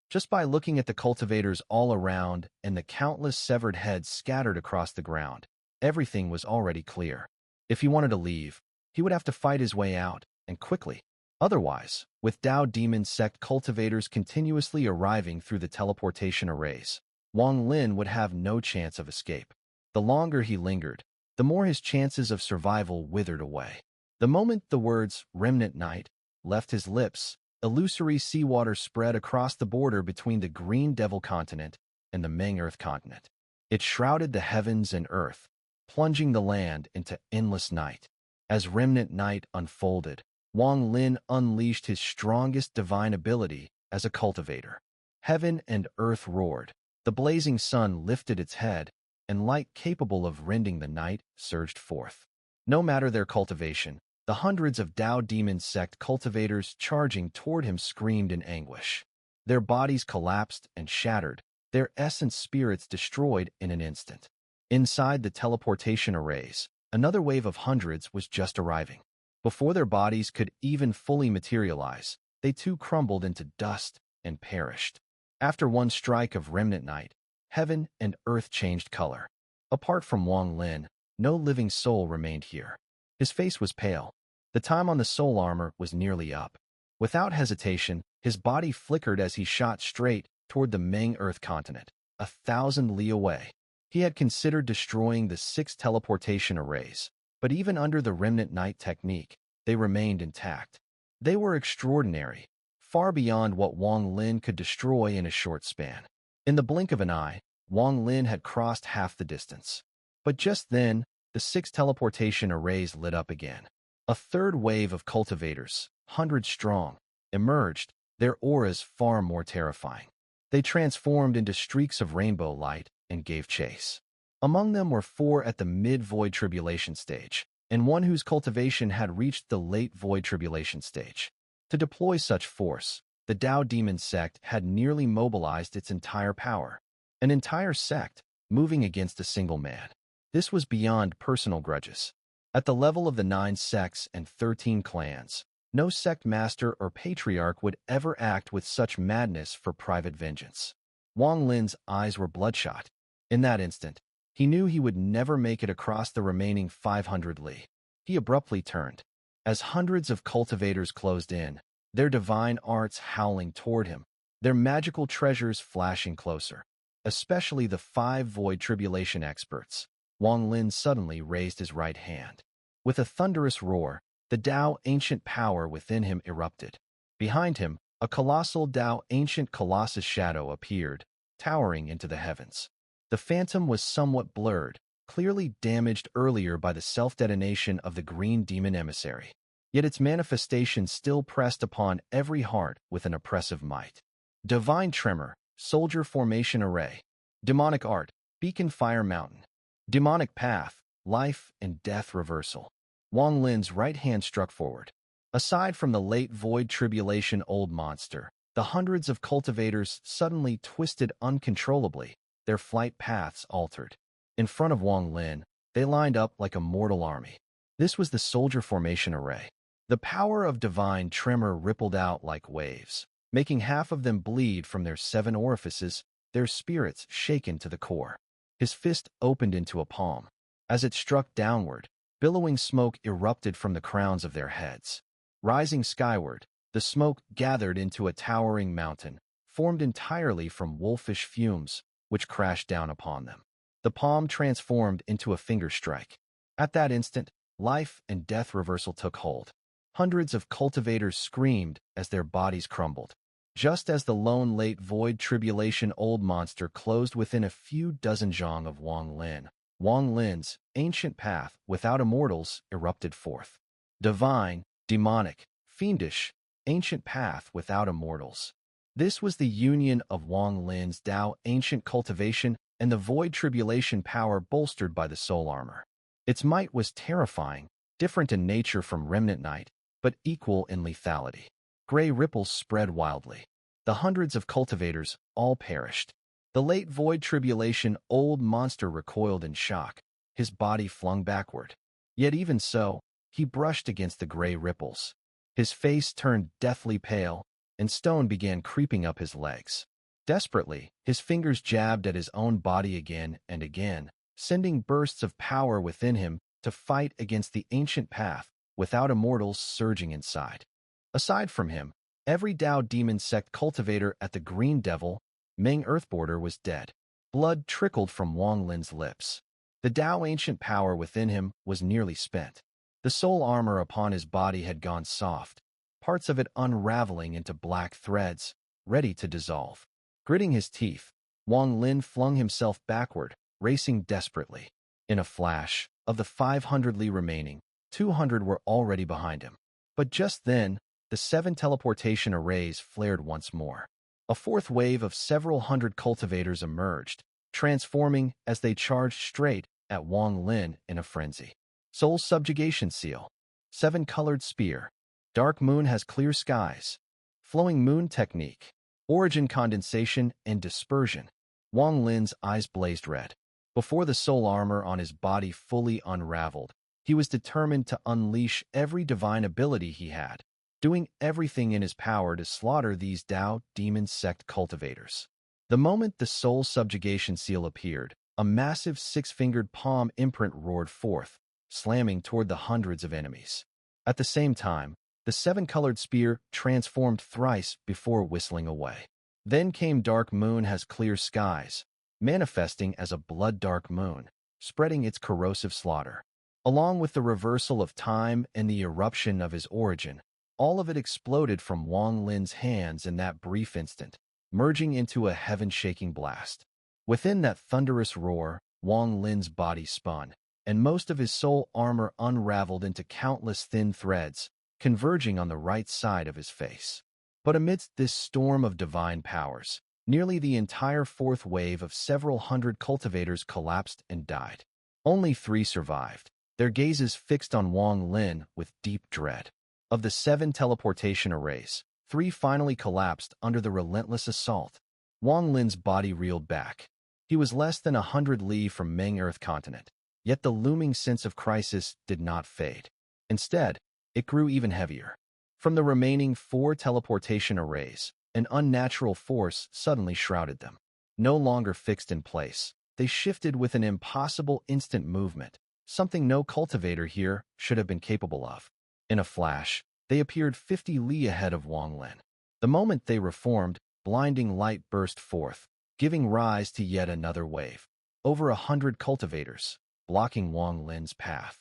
Just by looking at the cultivators all around and the countless severed heads scattered across the ground, everything was already clear. If he wanted to leave, he would have to fight his way out, and quickly. Otherwise, with Dao Demon Sect cultivators continuously arriving through the teleportation arrays, Wang Lin would have no chance of escape. The longer he lingered, the more his chances of survival withered away. The moment the words Remnant Knight left his lips, illusory seawater spread across the border between the Green Devil continent and the Meng Earth continent. It shrouded the heavens and earth, plunging the land into endless night. As Remnant Night unfolded, Wang Lin unleashed his strongest divine ability as a cultivator. Heaven and earth roared, the blazing sun lifted its head, and light capable of rending the night surged forth. No matter their cultivation, the hundreds of Dao Demon Sect cultivators charging toward him screamed in anguish. Their bodies collapsed and shattered, their essence spirits destroyed in an instant. Inside the teleportation arrays, another wave of hundreds was just arriving. Before their bodies could even fully materialize, they too crumbled into dust and perished. After one strike of Remnant Night, heaven and earth changed color. Apart from Wang Lin, no living soul remained here. His face was pale. The time on the soul armor was nearly up. Without hesitation, his body flickered as he shot straight toward the Meng Earth continent, 1,000 li away. He had considered destroying the 6 teleportation arrays, but even under the Remnant Night technique, they remained intact. They were extraordinary, far beyond what Wang Lin could destroy in a short span. In the blink of an eye, Wang Lin had crossed half the distance. But just then, the 6 teleportation arrays lit up again. A third wave of cultivators, hundreds strong, emerged, their auras far more terrifying. They transformed into streaks of rainbow light and gave chase. Among them were 4 at the mid-void tribulation stage, and one whose cultivation had reached the late void tribulation stage. To deploy such force, the Dao Demon Sect had nearly mobilized its entire power. An entire sect, moving against a single man. This was beyond personal grudges. At the level of the 9 sects and 13 clans, no sect master or patriarch would ever act with such madness for private vengeance. Wang Lin's eyes were bloodshot. In that instant, he knew he would never make it across the remaining 500 li. He abruptly turned. As hundreds of cultivators closed in, their divine arts howling toward him, their magical treasures flashing closer. Especially the 5 void tribulation experts, Wang Lin suddenly raised his right hand. With a thunderous roar, the Dao ancient power within him erupted. Behind him, a colossal Dao ancient colossus shadow appeared, towering into the heavens. The phantom was somewhat blurred, clearly damaged earlier by the self-detonation of the green demon emissary. Yet its manifestation still pressed upon every heart with an oppressive might. Divine Tremor, Soldier Formation Array. Demonic Art, Beacon Fire Mountain. Demonic Path, Life and Death Reversal. Wang Lin's right hand struck forward. Aside from the late void tribulation old monster, the hundreds of cultivators suddenly twisted uncontrollably, their flight paths altered. In front of Wang Lin, they lined up like a mortal army. This was the Soldier Formation Array. The power of divine tremor rippled out like waves, making half of them bleed from their 7 orifices, their spirits shaken to the core. His fist opened into a palm. As it struck downward, billowing smoke erupted from the crowns of their heads. Rising skyward, the smoke gathered into a towering mountain, formed entirely from wolfish fumes, which crashed down upon them. The palm transformed into a finger strike. At that instant, life and death reversal took hold. Hundreds of cultivators screamed as their bodies crumbled. Just as the lone late void tribulation old monster closed within a few dozen zhang of Wang Lin's ancient path without immortals erupted forth. Divine, demonic, fiendish, ancient path without immortals. This was the union of Wang Lin's Dao ancient cultivation and the void tribulation power bolstered by the soul armor. Its might was terrifying, different in nature from Remnant Night, but equal in lethality. Gray ripples spread wildly. The hundreds of cultivators all perished. The late void tribulation old monster recoiled in shock, his body flung backward. Yet even so, he brushed against the gray ripples. His face turned deathly pale, and stone began creeping up his legs. Desperately, his fingers jabbed at his own body again and again, sending bursts of power within him to fight against the ancient path without immortals surging inside. Aside from him, every Dao demon sect cultivator at the Green Devil, Meng Earthborder was dead. Blood trickled from Wang Lin's lips. The Dao ancient power within him was nearly spent. The soul armor upon his body had gone soft, parts of it unraveling into black threads, ready to dissolve. Gritting his teeth, Wang Lin flung himself backward, racing desperately. In a flash, of the 500 li remaining, 200 were already behind him. But just then, the 7 teleportation arrays flared once more. A fourth wave of several hundred cultivators emerged, transforming as they charged straight at Wang Lin in a frenzy. Soul Subjugation Seal. 7-colored spear. Dark Moon has clear skies. Flowing Moon Technique. Origin condensation and dispersion. Wang Lin's eyes blazed red. Before the soul armor on his body fully unraveled, he was determined to unleash every divine ability he had, doing everything in his power to slaughter these Dao demon sect cultivators. The moment the soul subjugation seal appeared, a massive 6-fingered palm imprint roared forth, slamming toward the hundreds of enemies. At the same time, the 7-colored spear transformed thrice before whistling away. Then came Dark Moon has clear skies, manifesting as a blood-dark moon, spreading its corrosive slaughter. Along with the reversal of time and the eruption of his origin, all of it exploded from Wang Lin's hands in that brief instant, merging into a heaven-shaking blast. Within that thunderous roar, Wang Lin's body spun, and most of his soul armor unraveled into countless thin threads, converging on the right side of his face. But amidst this storm of divine powers, nearly the entire fourth wave of several hundred cultivators collapsed and died. Only 3 survived, their gazes fixed on Wang Lin with deep dread. Of the 7 teleportation arrays, 3 finally collapsed under the relentless assault. Wang Lin's body reeled back. He was less than 100 li from Meng Earth continent, yet the looming sense of crisis did not fade. Instead, it grew even heavier. From the remaining 4 teleportation arrays, an unnatural force suddenly shrouded them. No longer fixed in place, they shifted with an impossible instant movement, something no cultivator here should have been capable of. In a flash, they appeared 50 li ahead of Wang Lin. The moment they reformed, blinding light burst forth, giving rise to yet another wave. Over 100 cultivators, blocking Wang Lin's path.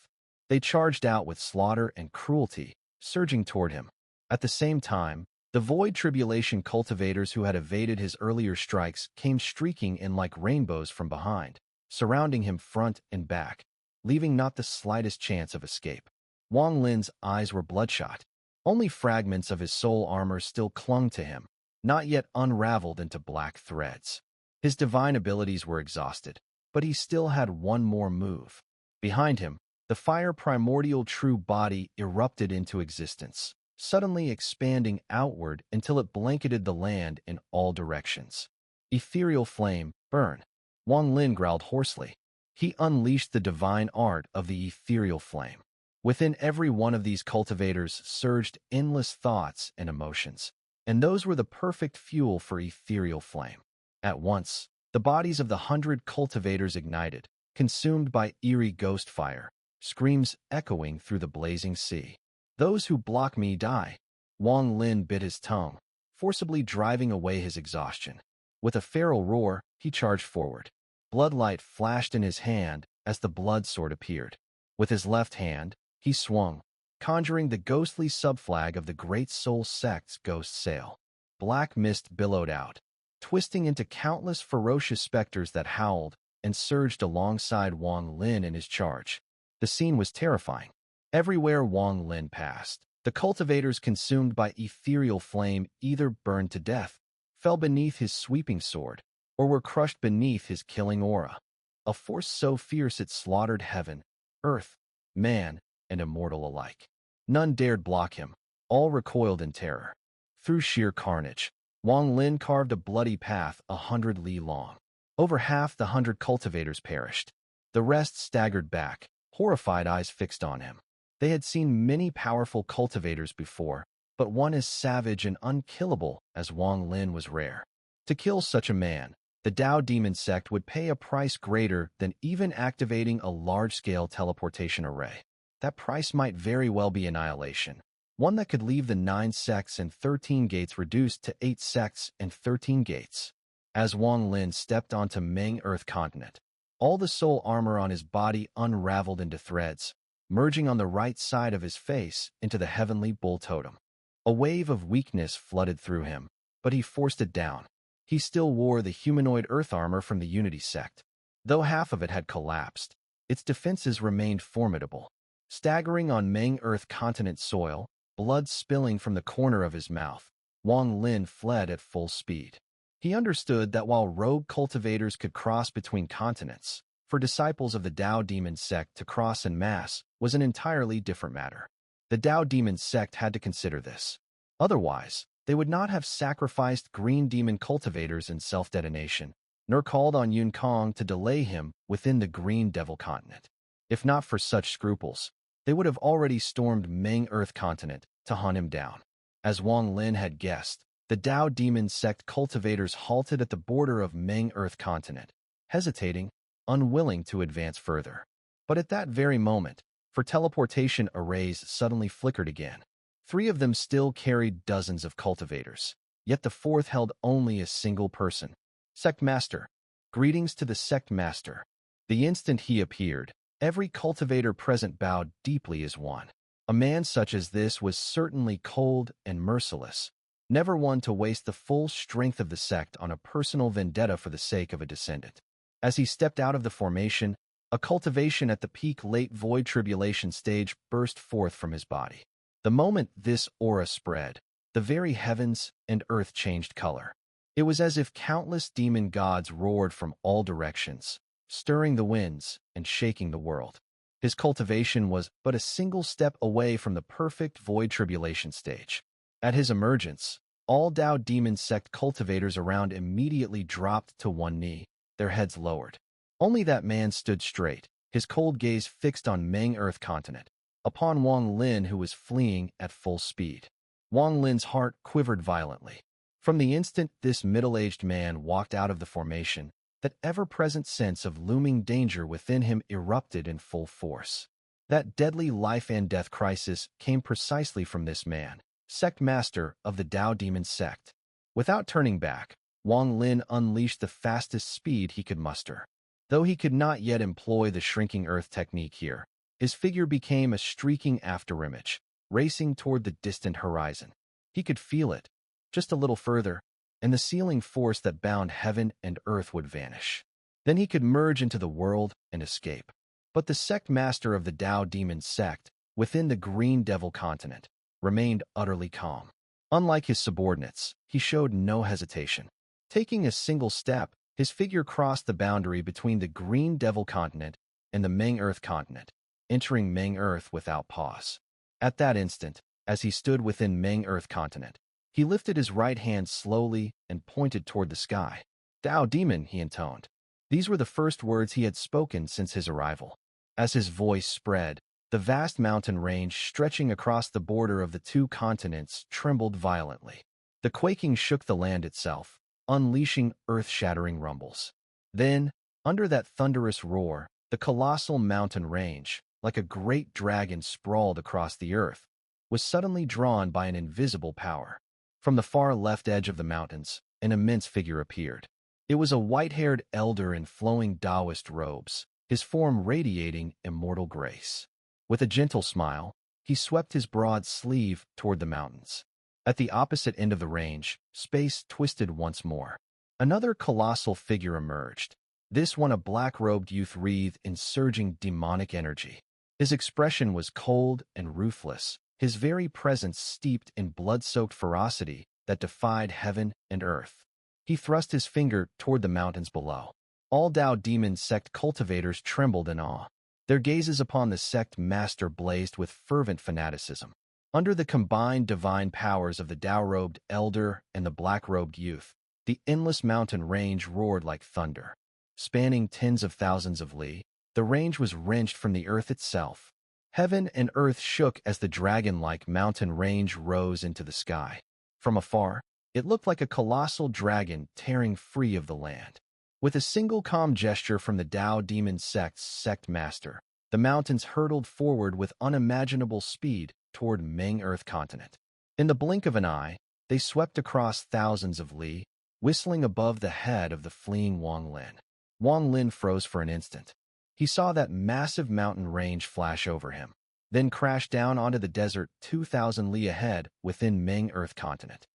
They charged out with slaughter and cruelty, surging toward him. At the same time, the Void Tribulation cultivators who had evaded his earlier strikes came streaking in like rainbows from behind, surrounding him front and back, leaving not the slightest chance of escape. Wang Lin's eyes were bloodshot. Only fragments of his soul armor still clung to him, not yet unraveled into black threads. His divine abilities were exhausted, but he still had one more move. Behind him, the fire primordial true body erupted into existence, suddenly expanding outward until it blanketed the land in all directions. Ethereal flame, burn. Wang Lin growled hoarsely. He unleashed the divine art of the ethereal flame. Within every one of these cultivators surged endless thoughts and emotions, and those were the perfect fuel for ethereal flame. At once, the bodies of the 100 cultivators ignited, consumed by eerie ghost fire, screams echoing through the blazing sea. Those who block me die. Wang Lin bit his tongue, forcibly driving away his exhaustion. With a feral roar, he charged forward. Bloodlight flashed in his hand as the blood sword appeared. With his left hand, he swung, conjuring the ghostly subflag of the Great Soul Sect's ghost sail. Black mist billowed out, twisting into countless ferocious specters that howled and surged alongside Wang Lin in his charge. The scene was terrifying. Everywhere Wang Lin passed, the cultivators consumed by ethereal flame either burned to death, fell beneath his sweeping sword, or were crushed beneath his killing aura. A force so fierce it slaughtered heaven, earth, man, and immortal alike. None dared block him. All recoiled in terror. Through sheer carnage, Wang Lin carved a bloody path 100 li long. Over half the 100 cultivators perished. The rest staggered back, horrified eyes fixed on him. They had seen many powerful cultivators before, but one as savage and unkillable as Wang Lin was rare. To kill such a man, the Tao Demon sect would pay a price greater than even activating a large-scale teleportation array. That price might very well be annihilation, one that could leave the 9 sects and 13 gates reduced to 8 sects and 13 gates. As Wang Lin stepped onto Meng Earth continent, all the soul armor on his body unraveled into threads, merging on the right side of his face into the heavenly bull totem. A wave of weakness flooded through him, but he forced it down. He still wore the humanoid earth armor from the Unity sect. Though half of it had collapsed, its defenses remained formidable. Staggering on Meng Earth continent soil, blood spilling from the corner of his mouth, Wang Lin fled at full speed. He understood that while rogue cultivators could cross between continents, for disciples of the Tao Demon sect to cross en masse was an entirely different matter. The Tao Demon sect had to consider this. Otherwise, they would not have sacrificed green demon cultivators in self-detonation, nor called on Yun Kong to delay him within the green devil continent. If not for such scruples, they would have already stormed Meng Earth continent to hunt him down. As Wang Lin had guessed, the Tao Demon sect cultivators halted at the border of Meng Earth continent, hesitating, unwilling to advance further. But at that very moment, for teleportation arrays suddenly flickered again. 3 of them still carried dozens of cultivators, yet the 4th held only a single person. Sect Master. Greetings to the Sect Master. The instant he appeared, every cultivator present bowed deeply as one. A man such as this was certainly cold and merciless, never one to waste the full strength of the sect on a personal vendetta for the sake of a descendant. As he stepped out of the formation, a cultivation at the peak late void tribulation stage burst forth from his body. The moment this aura spread, the very heavens and earth changed color. It was as if countless demon gods roared from all directions, stirring the winds and shaking the world. His cultivation was but a single step away from the perfect void tribulation stage. At his emergence, all Tao Demon sect cultivators around immediately dropped to one knee, their heads lowered. Only that man stood straight, his cold gaze fixed on Meng Earth continent, upon Wang Lin who was fleeing at full speed. Wang Lin's heart quivered violently. From the instant this middle-aged man walked out of the formation, that ever-present sense of looming danger within him erupted in full force. That deadly life and death crisis came precisely from this man, sect master of the Tao Demon sect. Without turning back, Wang Lin unleashed the fastest speed he could muster. Though he could not yet employ the shrinking earth technique here, his figure became a streaking afterimage, racing toward the distant horizon. He could feel it, just a little further, and the sealing force that bound heaven and earth would vanish. Then he could merge into the world and escape. But the sect master of the Tao Demon sect, within the Green Devil continent, remained utterly calm. Unlike his subordinates, he showed no hesitation. Taking a single step, his figure crossed the boundary between the Green Devil continent and the Meng Earth continent, entering Meng Earth without pause. At that instant, as he stood within Meng Earth continent, he lifted his right hand slowly and pointed toward the sky. "Tao Demon," he intoned. These were the first words he had spoken since his arrival. As his voice spread, the vast mountain range stretching across the border of the 2 continents trembled violently. The quaking shook the land itself, unleashing earth-shattering rumbles. Then, under that thunderous roar, the colossal mountain range, like a great dragon sprawled across the earth, was suddenly drawn by an invisible power. From the far left edge of the mountains, an immense figure appeared. It was a white-haired elder in flowing Taoist robes, his form radiating immortal grace. With a gentle smile, he swept his broad sleeve toward the mountains. At the opposite end of the range, space twisted once more. Another colossal figure emerged, this one a black-robed youth wreathed in surging demonic energy. His expression was cold and ruthless, his very presence steeped in blood-soaked ferocity that defied heaven and earth. He thrust his finger toward the mountains below. All Tao Demon sect cultivators trembled in awe. Their gazes upon the sect master blazed with fervent fanaticism. Under the combined divine powers of the Tao-robed elder and the black-robed youth, the endless mountain range roared like thunder. Spanning tens of thousands of li, the range was wrenched from the earth itself. Heaven and earth shook as the dragon-like mountain range rose into the sky. From afar, It looked like a colossal dragon tearing free of the land. With a single calm gesture from the Tao Demon Sect's sect master, the mountains hurtled forward with unimaginable speed toward Ming Earth continent. In the blink of an eye, they swept across thousands of li, whistling above the head of the fleeing Wang Lin. Wang Lin froze for an instant. He saw that massive mountain range flash over him, then crash down onto the desert 2,000 li ahead within Ming Earth continent.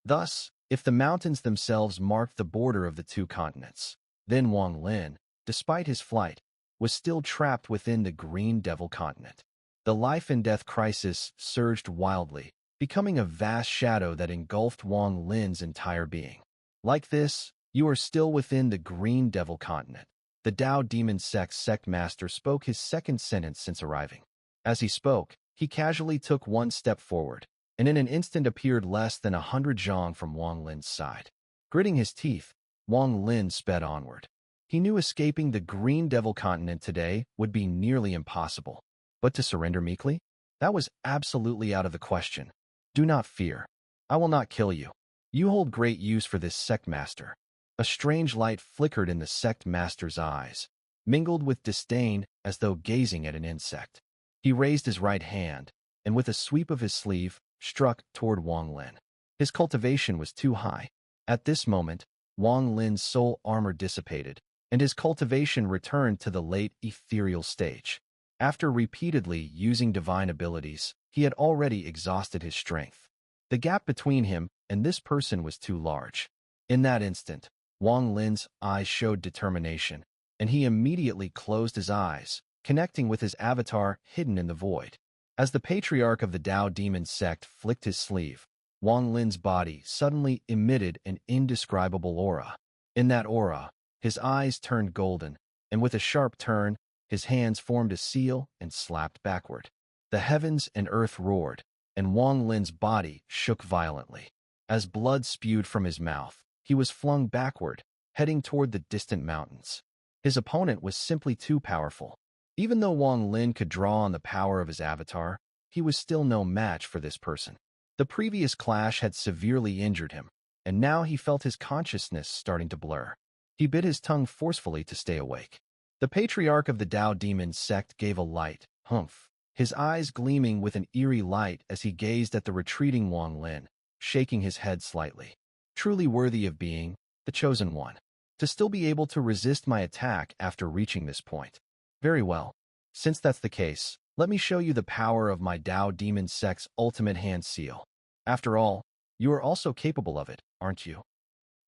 Thus, if the mountains themselves marked the border of the two continents, then Wang Lin, despite his flight, was still trapped within the Green Devil continent. The life-and-death crisis surged wildly, becoming a vast shadow that engulfed Wang Lin's entire being. Like this, you are still within the Green Devil continent. The Tao Demon Sect's sect master spoke his second sentence since arriving. As he spoke, he casually took one step forward, and in an instant appeared less than 100 zhang from Wang Lin's side. Gritting his teeth, Wang Lin sped onward. He knew escaping the Green Devil continent today would be nearly impossible. But to surrender meekly? That was absolutely out of the question. Do not fear. I will not kill you. You hold great use for this sect master. A strange light flickered in the sect master's eyes, mingled with disdain as though gazing at an insect. He raised his right hand, and with a sweep of his sleeve, struck toward Wang Lin. His cultivation was too high. At this moment, Wang Lin's soul armor dissipated, and his cultivation returned to the late ethereal stage. After repeatedly using divine abilities, he had already exhausted his strength. The gap between him and this person was too large. In that instant, Wang Lin's eyes showed determination, and he immediately closed his eyes, connecting with his avatar hidden in the void. As the patriarch of the Tao Demon Sect flicked his sleeve, Wang Lin's body suddenly emitted an indescribable aura. In that aura, his eyes turned golden, and with a sharp turn, his hands formed a seal and slapped backward. The heavens and earth roared, and Wang Lin's body shook violently. As blood spewed from his mouth, he was flung backward, heading toward the distant mountains. His opponent was simply too powerful. Even though Wang Lin could draw on the power of his avatar, he was still no match for this person. The previous clash had severely injured him, and now he felt his consciousness starting to blur. He bit his tongue forcefully to stay awake. The patriarch of the Tao Demon Sect gave a light humph, his eyes gleaming with an eerie light as he gazed at the retreating Wang Lin, shaking his head slightly. Truly worthy of being the chosen one. To still be able to resist my attack after reaching this point. Very well. Since that's the case, let me show you the power of my Tao Demon Sect's ultimate hand seal. After all, you are also capable of it, aren't you?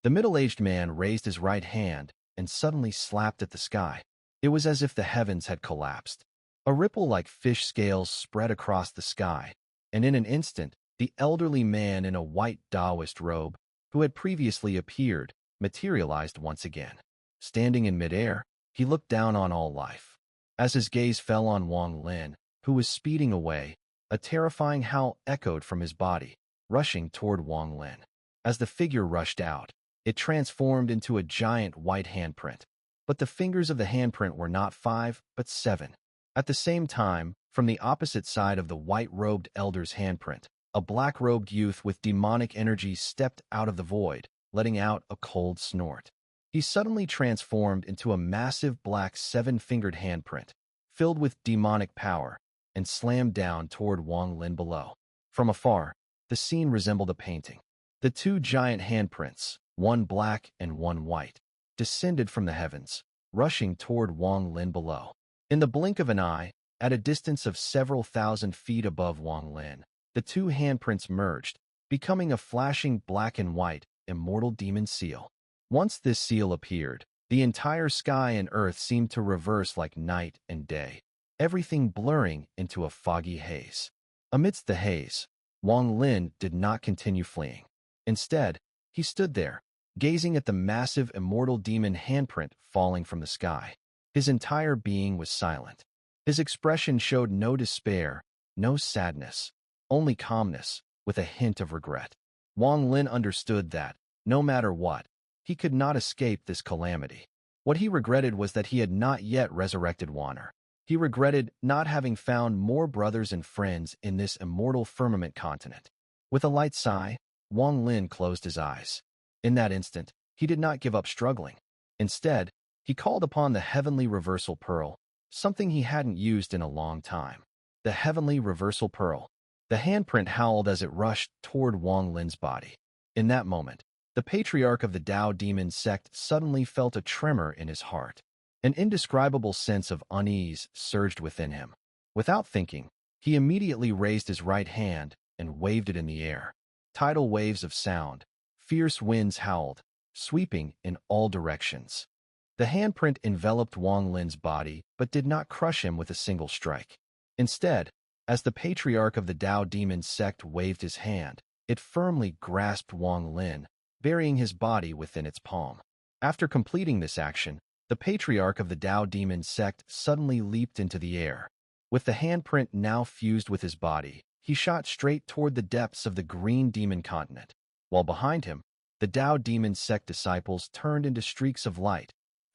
The middle-aged man raised his right hand and suddenly slapped at the sky. It was as if the heavens had collapsed. A ripple like fish scales spread across the sky, and in an instant, the elderly man in a white Taoist robe, who had previously appeared, materialized once again. Standing in midair, he looked down on all life. As his gaze fell on Wang Lin, who was speeding away, a terrifying howl echoed from his body, rushing toward Wang Lin. As the figure rushed out, it transformed into a giant white handprint. But the fingers of the handprint were not 5, but 7. At the same time, from the opposite side of the white-robed elder's handprint, a black-robed youth with demonic energy stepped out of the void, letting out a cold snort. He suddenly transformed into a massive black 7-fingered handprint, filled with demonic power, and slammed down toward Wang Lin below. From afar, the scene resembled a painting. The two giant handprints, one black and one white, descended from the heavens, rushing toward Wang Lin below. In the blink of an eye, at a distance of several thousand feet above Wang Lin, the two handprints merged, becoming a flashing black and white, immortal demon seal. Once this seal appeared, the entire sky and earth seemed to reverse like night and day, everything blurring into a foggy haze. Amidst the haze, Wang Lin did not continue fleeing. Instead, he stood there, gazing at the massive immortal demon handprint falling from the sky. His entire being was silent. His expression showed no despair, no sadness, only calmness, with a hint of regret. Wang Lin understood that, no matter what, he could not escape this calamity. What he regretted was that he had not yet resurrected Wanner. He regretted not having found more brothers and friends in this immortal firmament continent. With a light sigh, Wang Lin closed his eyes. In that instant, he did not give up struggling. Instead, he called upon the Heavenly Reversal Pearl, something he hadn't used in a long time. The Heavenly Reversal Pearl. The handprint howled as it rushed toward Wang Lin's body. In that moment, the patriarch of the Tao Demon sect suddenly felt a tremor in his heart. An indescribable sense of unease surged within him. Without thinking, he immediately raised his right hand and waved it in the air. Tidal waves of sound, fierce winds howled, sweeping in all directions. The handprint enveloped Wang Lin's body but did not crush him with a single strike. Instead, as the patriarch of the Tao Demon sect waved his hand, it firmly grasped Wang Lin, burying his body within its palm. After completing this action, the patriarch of the Tao Demon sect suddenly leaped into the air. With the handprint now fused with his body, he shot straight toward the depths of the Green Demon continent. While behind him, the Tao Demon sect disciples turned into streaks of light,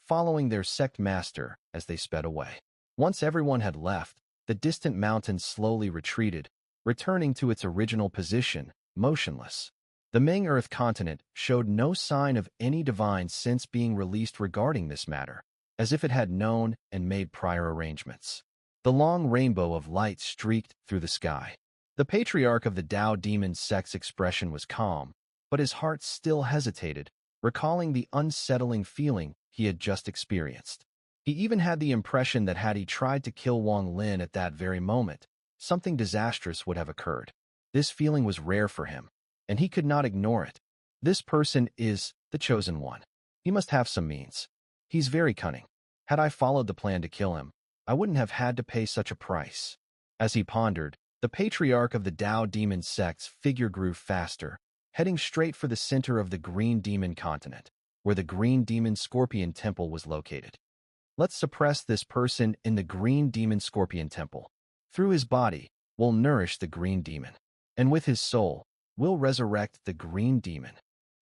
following their sect master as they sped away. Once everyone had left, the distant mountain slowly retreated, returning to its original position, motionless. The Ming Earth continent showed no sign of any divine sense being released regarding this matter, as if it had known and made prior arrangements. The long rainbow of light streaked through the sky. The patriarch of the Tao Demon sect's expression was calm, but his heart still hesitated, recalling the unsettling feeling he had just experienced. He even had the impression that had he tried to kill Wang Lin at that very moment, something disastrous would have occurred. This feeling was rare for him, and he could not ignore it. This person is the chosen one. He must have some means. He's very cunning. Had I followed the plan to kill him, I wouldn't have had to pay such a price. As he pondered, the patriarch of the Tao Demon sect's figure grew faster, heading straight for the center of the Green Demon continent, where the Green Demon Scorpion Temple was located. Let's suppress this person in the Green Demon Scorpion Temple. Through his body, we'll nourish the Green Demon, and with his soul, we'll resurrect the Green Demon.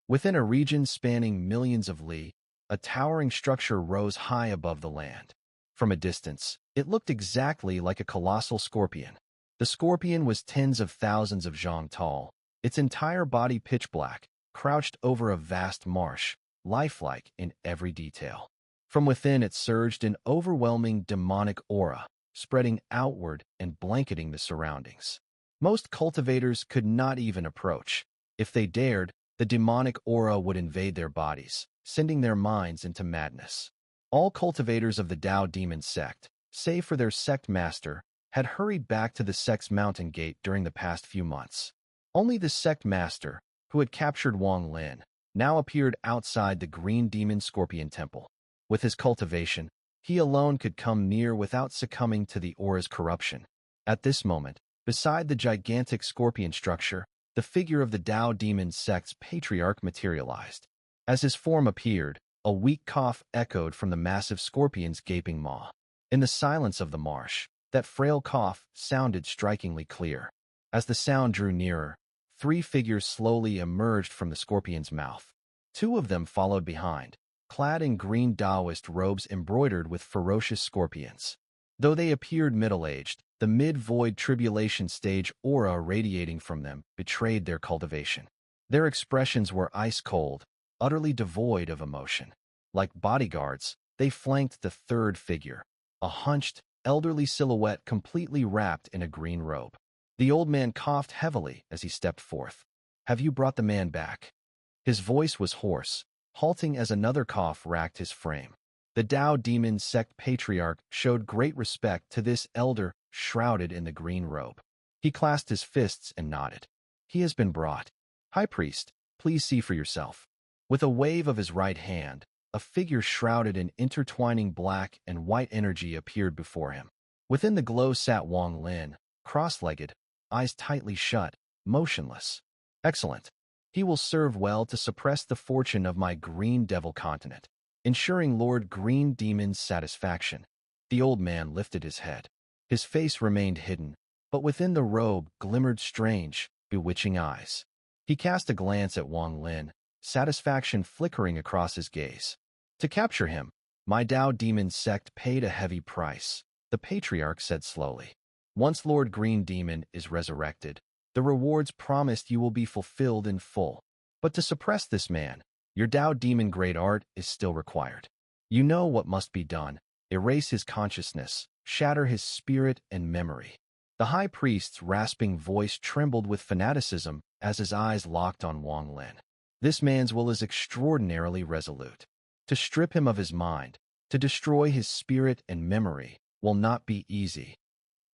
Within a region spanning millions of li, a towering structure rose high above the land. From a distance, it looked exactly like a colossal scorpion. The scorpion was tens of thousands of zhang tall, its entire body pitch black, crouched over a vast marsh, lifelike in every detail. From within it surged an overwhelming demonic aura, spreading outward and blanketing the surroundings. Most cultivators could not even approach. If they dared, the demonic aura would invade their bodies, sending their minds into madness. All cultivators of the Tao Demon sect, save for their sect master, had hurried back to the sect's mountain gate during the past few months. Only the sect master, who had captured Wang Lin, now appeared outside the Green Demon Scorpion Temple. With his cultivation, he alone could come near without succumbing to the aura's corruption. At this moment, beside the gigantic scorpion structure, the figure of the Tao Demon sect's patriarch materialized. As his form appeared, a weak cough echoed from the massive scorpion's gaping maw. In the silence of the marsh, that frail cough sounded strikingly clear. As the sound drew nearer, 3 figures slowly emerged from the scorpion's mouth. 2 of them followed behind, clad in green Taoist robes embroidered with ferocious scorpions. Though they appeared middle-aged, the mid-void tribulation stage aura radiating from them betrayed their cultivation. Their expressions were ice-cold, utterly devoid of emotion. Like bodyguards, they flanked the 3rd figure, a hunched, elderly silhouette completely wrapped in a green robe. The old man coughed heavily as he stepped forth. "Have you brought the man back?" His voice was hoarse, halting as another cough racked his frame. The Tao Demon sect patriarch showed great respect to this elder shrouded in the green robe. He clasped his fists and nodded. "He has been brought. High Priest, please see for yourself." With a wave of his right hand, a figure shrouded in intertwining black and white energy appeared before him. Within the glow sat Wang Lin, cross-legged, eyes tightly shut, motionless. "Excellent. He will serve well to suppress the fortune of my Green Devil continent, ensuring Lord Green Demon's satisfaction." The old man lifted his head. His face remained hidden, but within the robe glimmered strange, bewitching eyes. He cast a glance at Wang Lin, satisfaction flickering across his gaze. "To capture him, my Tao Demon sect paid a heavy price," the patriarch said slowly. "Once Lord Green Demon is resurrected, the The rewards promised you will be fulfilled in full. But to suppress this man, your Tao Demon Great Art is still required. You know what must be done. Erase his consciousness, shatter his spirit and memory. The high priest's rasping voice trembled with fanaticism as his eyes locked on Wang Lin. This man's will is extraordinarily resolute. To strip him of his mind, to destroy his spirit and memory, will not be easy.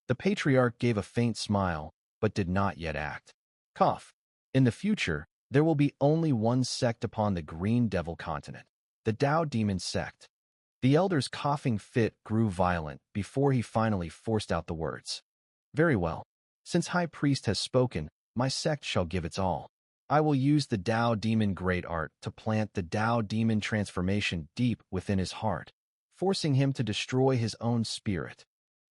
The patriarch gave a faint smile, but did not yet act. Cough. In the future, there will be only one sect upon the Green Devil continent, the Tao Demon sect. The elder's coughing fit grew violent before he finally forced out the words. Very well. Since High Priest has spoken, my sect shall give its all. I will use the Tao Demon Great Art to plant the Tao Demon transformation deep within his heart, forcing him to destroy his own spirit.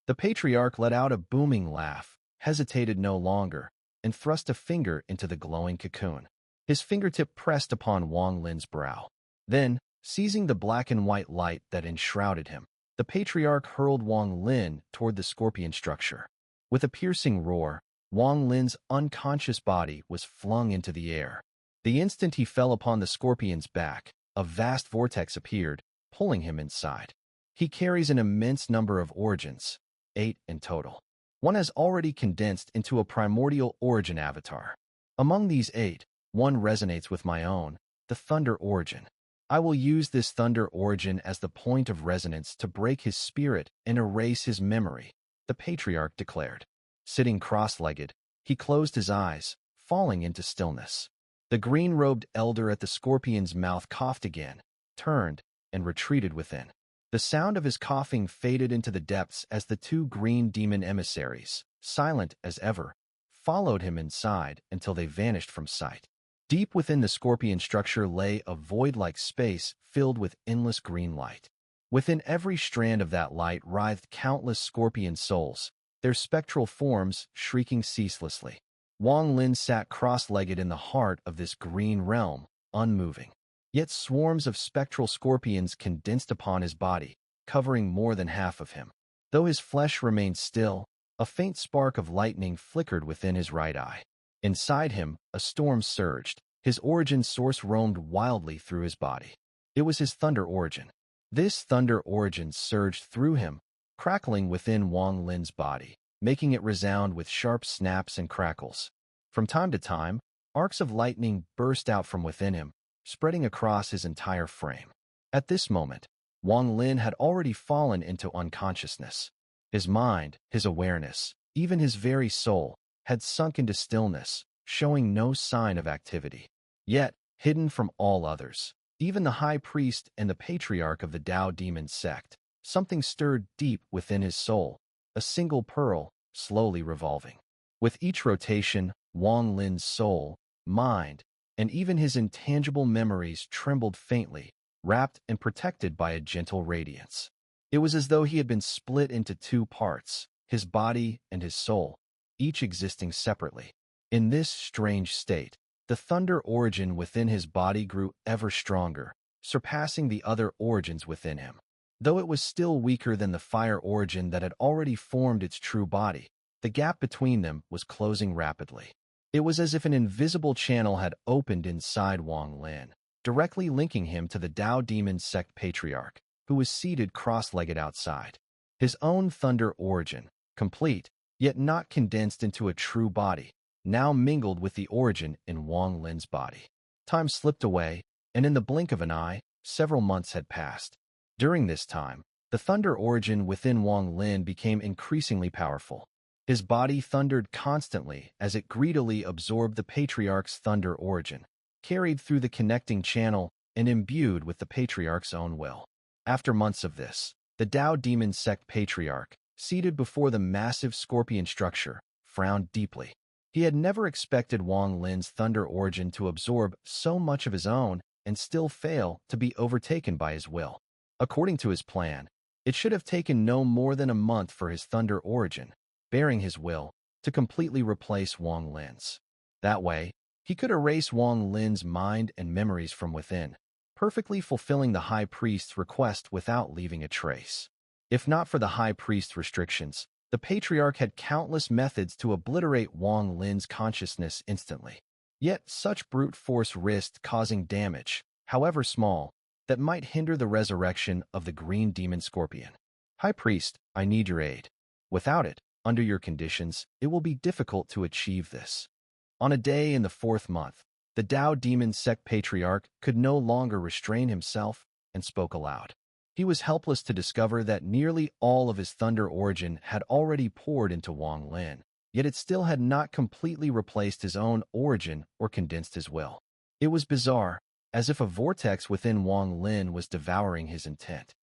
The patriarch let out a booming laugh, hesitated no longer, and thrust a finger into the glowing cocoon. His fingertip pressed upon Wang Lin's brow. Then, seizing the black and white light that enshrouded him, the patriarch hurled Wang Lin toward the scorpion structure. With a piercing roar, Wang Lin's unconscious body was flung into the air. The instant he fell upon the scorpion's back, a vast vortex appeared, pulling him inside. He carries an immense number of origins, 8 in total. One has already condensed into a primordial origin avatar. Among these 8, one resonates with my own, the Thunder Origin. I will use this Thunder Origin as the point of resonance to break his spirit and erase his memory, the patriarch declared. Sitting cross-legged, he closed his eyes, falling into stillness. The green-robed elder at the scorpion's mouth coughed again, turned, and retreated within. The sound of his coughing faded into the depths as the 2 green demon emissaries, silent as ever, followed him inside until they vanished from sight. Deep within the scorpion structure lay a void-like space filled with endless green light. Within every strand of that light writhed countless scorpion souls, their spectral forms shrieking ceaselessly. Wang Lin sat cross-legged in the heart of this green realm, unmoving. Yet swarms of spectral scorpions condensed upon his body, covering more than half of him. Though his flesh remained still, a faint spark of lightning flickered within his right eye. Inside him, a storm surged. His origin source roamed wildly through his body. It was his Thunder Origin. This Thunder Origin surged through him, crackling within Wang Lin's body, making it resound with sharp snaps and crackles. From time to time, arcs of lightning burst out from within him, spreading across his entire frame. At this moment, Wang Lin had already fallen into unconsciousness. His mind, his awareness, even his very soul, had sunk into stillness, showing no sign of activity. Yet, hidden from all others, even the high priest and the patriarch of the Tao Demon sect, something stirred deep within his soul, a single pearl, slowly revolving. With each rotation, Wang Lin's soul, mind, and even his intangible memories trembled faintly, wrapped and protected by a gentle radiance. It was as though he had been split into 2 parts, his body and his soul, each existing separately. In this strange state, the Thunder Origin within his body grew ever stronger, surpassing the other origins within him. Though it was still weaker than the Fire Origin that had already formed its true body, the gap between them was closing rapidly. It was as if an invisible channel had opened inside Wang Lin, directly linking him to the Tao Demon sect patriarch, who was seated cross-legged outside. His own Thunder Origin, complete, yet not condensed into a true body, now mingled with the origin in Wang Lin's body. Time slipped away, and in the blink of an eye, several months had passed. During this time, the Thunder Origin within Wang Lin became increasingly powerful. His body thundered constantly as it greedily absorbed the Patriarch's Thunder Origin, carried through the connecting channel and imbued with the Patriarch's own will. After months of this, the Tao Demon sect Patriarch, seated before the massive scorpion structure, frowned deeply. He had never expected Wang Lin's Thunder Origin to absorb so much of his own and still fail to be overtaken by his will. According to his plan, it should have taken no more than a month for his Thunder Origin, bearing his will, to completely replace Wang Lin's. That way, he could erase Wang Lin's mind and memories from within, perfectly fulfilling the High Priest's request without leaving a trace. If not for the High Priest's restrictions, The Patriarch had countless methods to obliterate Wang Lin's consciousness instantly. Yet such brute force risked causing damage, however small, that might hinder the resurrection of the green demon scorpion. High Priest, I need your aid. Without it, under your conditions, it will be difficult to achieve this. On a day in the 4th month, the Dao Demon Sect Patriarch could no longer restrain himself and spoke aloud. He was helpless to discover that nearly all of his thunder origin had already poured into Wang Lin, yet it still had not completely replaced his own origin or condensed his will. It was bizarre, as if a vortex within Wang Lin was devouring his intent.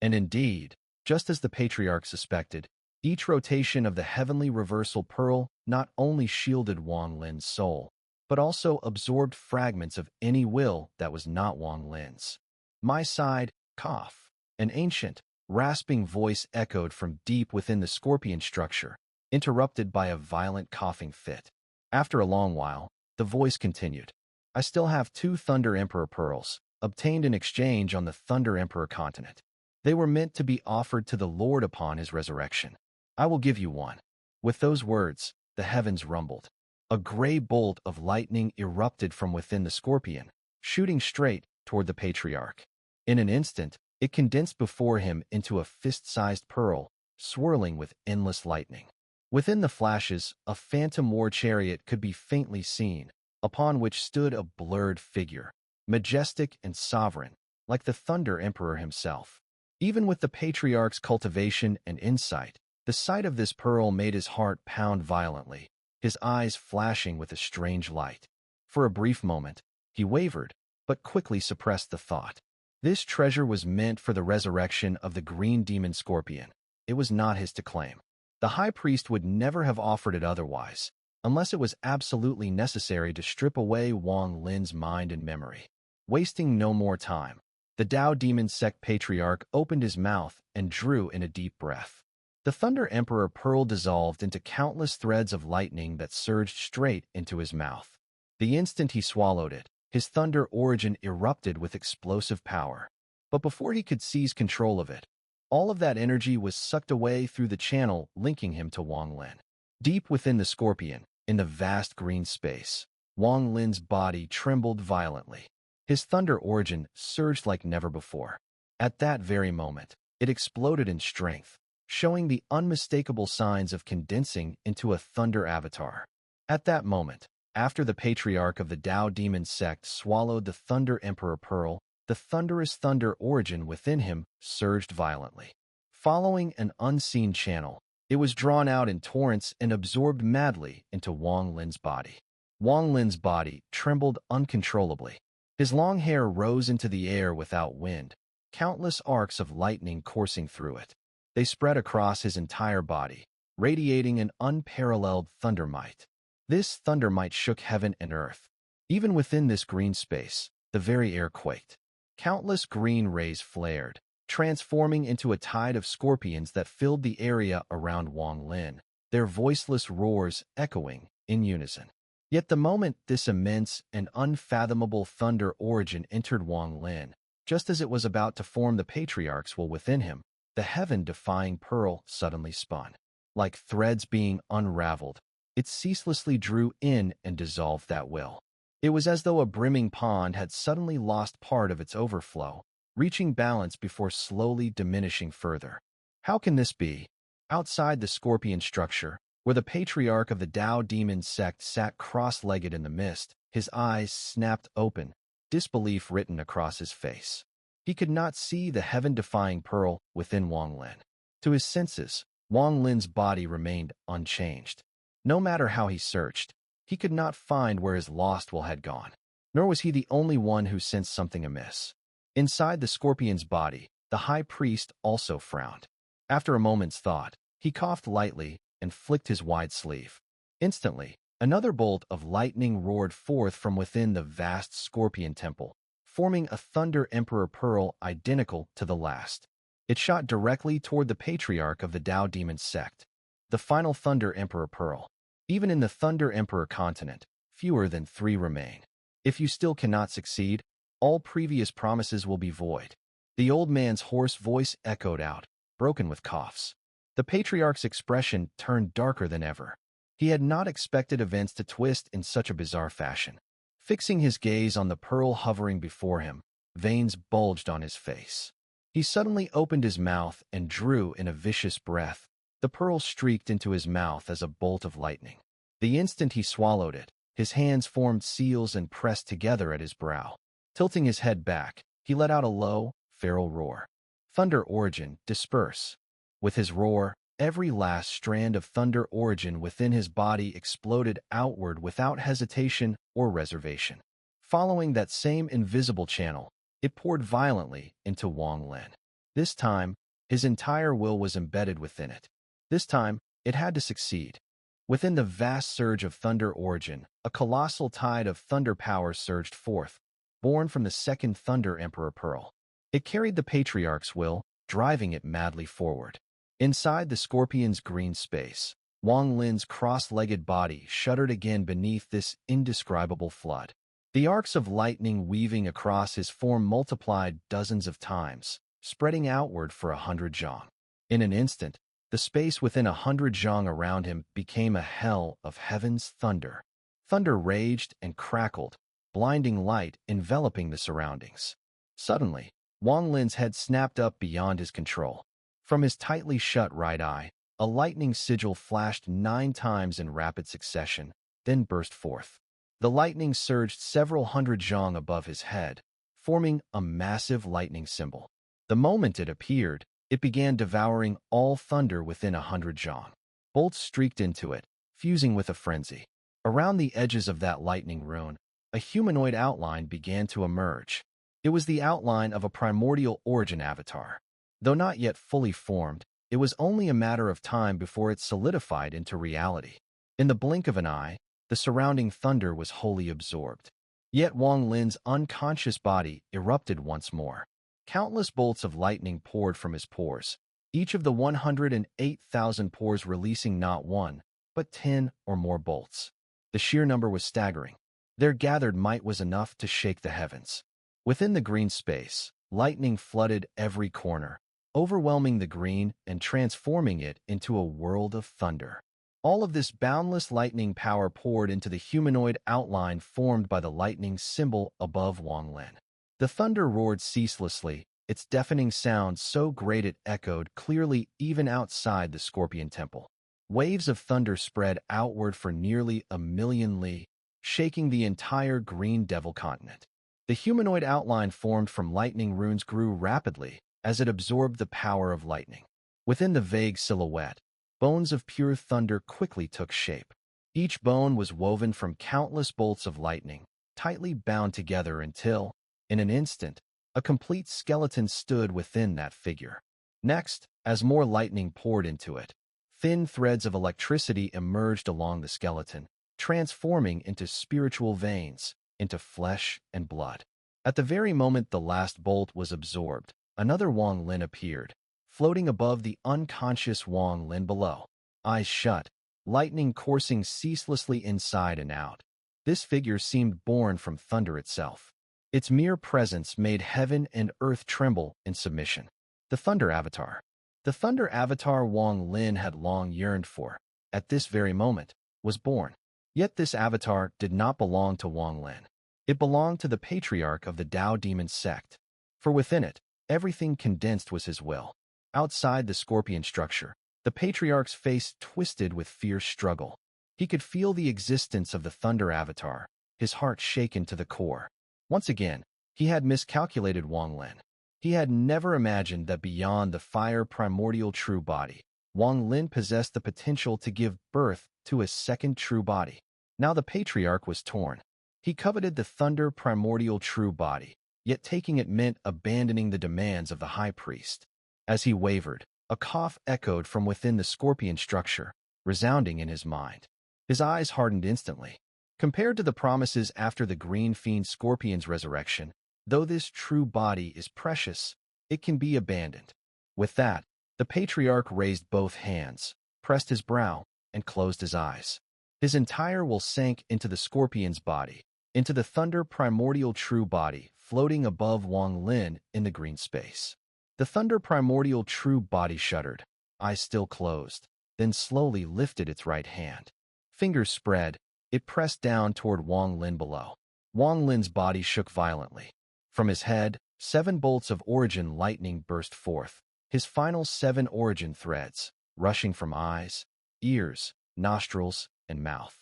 And indeed, just as the Patriarch suspected, each rotation of the heavenly reversal pearl not only shielded Wang Lin's soul, but also absorbed fragments of any will that was not Wang Lin's. My side, cough. An ancient, rasping voice echoed from deep within the scorpion structure, interrupted by a violent coughing fit. After a long while, the voice continued. I still have 2 Thunder Emperor pearls, obtained in exchange on the Thunder Emperor continent. They were meant to be offered to the Lord upon his resurrection. I will give you one. With those words, the heavens rumbled. A gray bolt of lightning erupted from within the scorpion, shooting straight toward the Patriarch. In an instant, it condensed before him into a fist-sized pearl, swirling with endless lightning. Within the flashes, a phantom war chariot could be faintly seen, upon which stood a blurred figure, majestic and sovereign, like the Thunder Emperor himself. Even with the Patriarch's cultivation and insight, the sight of this pearl made his heart pound violently, his eyes flashing with a strange light. For a brief moment, he wavered, but quickly suppressed the thought. This treasure was meant for the resurrection of the green demon scorpion. It was not his to claim. The High Priest would never have offered it otherwise, unless it was absolutely necessary to strip away Wang Lin's mind and memory. Wasting no more time, the Dao Demon Sect Patriarch opened his mouth and drew in a deep breath. The Thunder Emperor pearl dissolved into countless threads of lightning that surged straight into his mouth. The instant he swallowed it, his thunder origin erupted with explosive power. But before he could seize control of it, all of that energy was sucked away through the channel linking him to Wang Lin. Deep within the scorpion, in the vast green space, Wang Lin's body trembled violently. His thunder origin surged like never before. At that very moment, it exploded in strength, showing the unmistakable signs of condensing into a thunder avatar. At that moment, after the Patriarch of the Dao Demon Sect swallowed the Thunder Emperor pearl, the thunderous thunder origin within him surged violently. Following an unseen channel, it was drawn out in torrents and absorbed madly into Wang Lin's body. Wang Lin's body trembled uncontrollably. His long hair rose into the air without wind, countless arcs of lightning coursing through it. They spread across his entire body, radiating an unparalleled thunder might. This thunder might shook heaven and earth. Even within this green space, the very air quaked. Countless green rays flared, transforming into a tide of scorpions that filled the area around Wang Lin, their voiceless roars echoing in unison. Yet the moment this immense and unfathomable thunder origin entered Wang Lin, just as it was about to form the Patriarch's will within him, the heaven-defying pearl suddenly spun. Like threads being unraveled, it ceaselessly drew in and dissolved that will. It was as though a brimming pond had suddenly lost part of its overflow, reaching balance before slowly diminishing further. How can this be? Outside the scorpion structure, where the Patriarch of the Dao Demon Sect sat cross-legged in the mist, his eyes snapped open, disbelief written across his face. He could not see the heaven-defying pearl within Wang Lin. To his senses, Wang Lin's body remained unchanged. No matter how he searched, he could not find where his lost will had gone. Nor was he the only one who sensed something amiss. Inside the scorpion's body, the High Priest also frowned. After a moment's thought, he coughed lightly and flicked his wide sleeve. Instantly, another bolt of lightning roared forth from within the vast scorpion temple, forming a Thunder Emperor pearl identical to the last. It shot directly toward the Patriarch of the Dao Demon Sect. The final Thunder Emperor pearl. Even in the Thunder Emperor continent, fewer than 3 remain. If you still cannot succeed, all previous promises will be void. The old man's hoarse voice echoed out, broken with coughs. The patriarch's expression turned darker than ever. He had not expected events to twist in such a bizarre fashion. Fixing his gaze on the pearl hovering before him, veins bulged on his face. He suddenly opened his mouth and drew in a vicious breath. The pearl streaked into his mouth as a bolt of lightning. The instant he swallowed it, his hands formed seals and pressed together at his brow. Tilting his head back, he let out a low, feral roar. Thunder Origin, disperse. With his roar, every last strand of Thunder Origin within his body exploded outward without hesitation or reservation. Following that same invisible channel, it poured violently into Wang Lin. This time, his entire will was embedded within it. This time, it had to succeed. Within the vast surge of Thunder Origin, a colossal tide of thunder power surged forth, born from the second Thunder Emperor Pearl. It carried the Patriarch's will, driving it madly forward. Inside the Scorpion's green space, Wang Lin's cross-legged body shuddered again beneath this indescribable flood. The arcs of lightning weaving across his form multiplied dozens of times, spreading outward for 100 zhang. In an instant, the space within 100 zhang around him became a hell of heaven's thunder. Thunder raged and crackled, blinding light enveloping the surroundings. Suddenly, Wang Lin's head snapped up beyond his control. From his tightly shut right eye, a lightning sigil flashed 9 times in rapid succession, then burst forth. The lightning surged several hundred zhang above his head, forming a massive lightning symbol. The moment it appeared, it began devouring all thunder within 100 zhang. Bolts streaked into it, fusing with a frenzy. Around the edges of that lightning rune, a humanoid outline began to emerge. It was the outline of a primordial origin avatar. Though not yet fully formed, it was only a matter of time before it solidified into reality. In the blink of an eye, the surrounding thunder was wholly absorbed. Yet Wang Lin's unconscious body erupted once more. Countless bolts of lightning poured from his pores, each of the 108,000 pores releasing not one, but 10 or more bolts. The sheer number was staggering. Their gathered might was enough to shake the heavens. Within the green space, lightning flooded every corner, overwhelming the green and transforming it into a world of thunder. All of this boundless lightning power poured into the humanoid outline formed by the lightning symbol above Wang Lin. The thunder roared ceaselessly, its deafening sound so great it echoed clearly even outside the Scorpion Temple. Waves of thunder spread outward for nearly 1,000,000 li, shaking the entire Green Devil continent. The humanoid outline formed from lightning runes grew rapidly as it absorbed the power of lightning. Within the vague silhouette, bones of pure thunder quickly took shape. Each bone was woven from countless bolts of lightning, tightly bound together until, in an instant, a complete skeleton stood within that figure. Next, as more lightning poured into it, thin threads of electricity emerged along the skeleton, transforming into spiritual veins, into flesh and blood. At the very moment the last bolt was absorbed, another Wang Lin appeared, floating above the unconscious Wang Lin below. Eyes shut, lightning coursing ceaselessly inside and out. This figure seemed born from thunder itself. Its mere presence made heaven and earth tremble in submission. The Thunder Avatar. The Thunder Avatar Wang Lin had long yearned for, at this very moment, was born. Yet this avatar did not belong to Wang Lin. It belonged to the patriarch of the Dao Demon sect. For within it, everything condensed was his will. Outside the scorpion structure, the patriarch's face twisted with fierce struggle. He could feel the existence of the Thunder Avatar, his heart shaken to the core. Once again, he had miscalculated Wang Lin. He had never imagined that beyond the fire primordial true body, Wang Lin possessed the potential to give birth to a second true body. Now the patriarch was torn. He coveted the thunder primordial true body, yet taking it meant abandoning the demands of the high priest. As he wavered, a cough echoed from within the scorpion structure, resounding in his mind. His eyes hardened instantly. Compared to the promises after the green fiend scorpion's resurrection, though this true body is precious, it can be abandoned. With that, the patriarch raised both hands, pressed his brow, and closed his eyes. His entire will sank into the scorpion's body, into the thunder primordial true body floating above Wang Lin in the green space. The thunder primordial true body shuddered. eyes still closed, then slowly lifted its right hand. Fingers spread, it pressed down toward Wang Lin below. Wang Lin's body shook violently. From his head, 7 bolts of origin lightning burst forth, his final 7 origin threads, rushing from eyes, ears, nostrils, and mouth.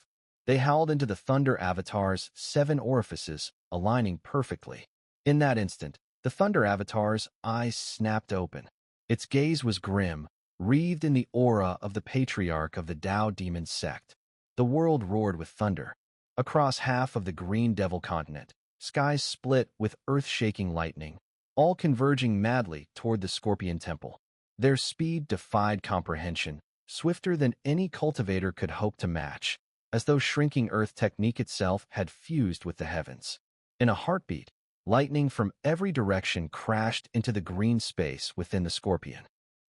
They howled into the Thunder Avatar's 7 orifices, aligning perfectly. In that instant, the Thunder Avatar's eyes snapped open. Its gaze was grim, wreathed in the aura of the patriarch of the Tao Demon sect. The world roared with thunder. Across half of the Green Devil continent, skies split with earth-shaking lightning, all converging madly toward the Scorpion Temple. Their speed defied comprehension, swifter than any cultivator could hope to match, as though shrinking Earth technique itself had fused with the heavens. In a heartbeat, lightning from every direction crashed into the green space within the Scorpion.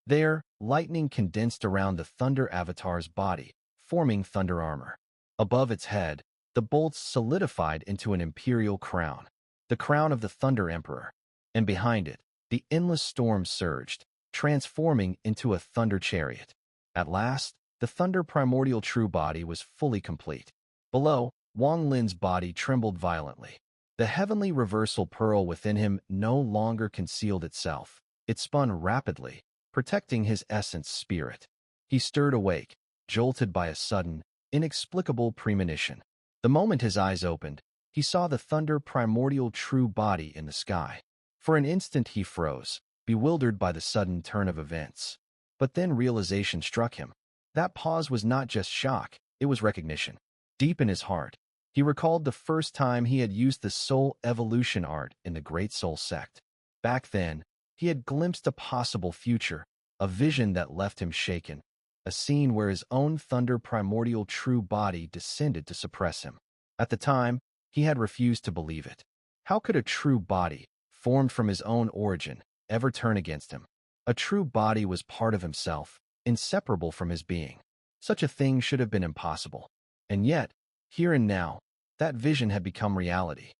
There, lightning condensed around the Thunder Avatar's body, forming thunder armor. Above its head, the bolts solidified into an imperial crown, the crown of the Thunder Emperor, and behind it, the endless storm surged, transforming into a thunder chariot. At last, the Thunder Primordial True Body was fully complete. Below, Wang Lin's body trembled violently. The heavenly reversal pearl within him no longer concealed itself. It spun rapidly, protecting his essence spirit. He stirred awake, jolted by a sudden, inexplicable premonition. The moment his eyes opened, he saw the Thunder Primordial True Body in the sky. For an instant he froze, bewildered by the sudden turn of events. But then realization struck him. That pause was not just shock, it was recognition. Deep in his heart, he recalled the first time he had used the soul evolution art in the Great Soul Sect. Back then, he had glimpsed a possible future, a vision that left him shaken, a scene where his own Thunder Primordial True Body descended to suppress him. At the time, he had refused to believe it. How could a true body, formed from his own origin, ever turn against him? A true body was part of himself, inseparable from his being. Such a thing should have been impossible. And yet, here and now, that vision had become reality.